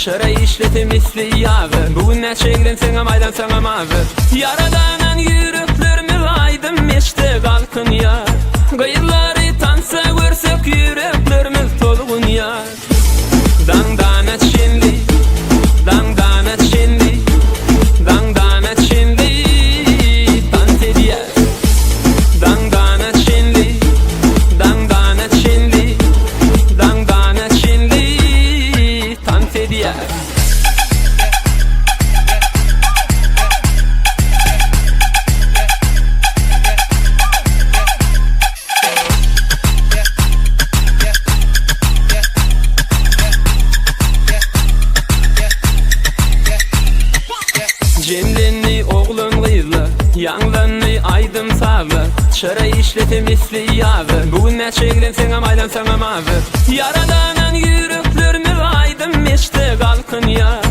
Şara işleti misli yağı Bugün ne çeklensen amaydan sana mavi Yaradanan yüreklerimi aydım işte kalkın ya Gıyırları tansa görsek yüreklerimiz tolgun ya Dangdanet şimdi Dangdanet şimdi Dangdanet şimdi Tant ediyor Dangdanet şimdi Dangdanet şimdi Dangdanet şimdi Tant ediyor Cemlenni oğlun kızlı Yanlanni aydım savı Çıra işleti misli yağı Bugün ne çeklensen amaydan sana mavi Yaradanan yüreklerimi aydım işte kalkın ya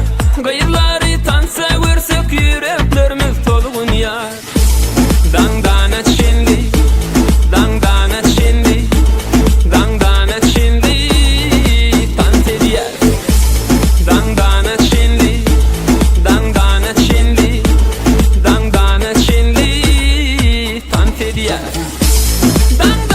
Gıyırları tansa görsek yüreklerimiz tolgun ya Dangdanet şimdi Dangdanet şimdi Dangdanet şimdi Tant ediyor Dangdanet şimdi Dangdanet şimdi Dangdanet şimdi Tant ediyor Dangdanet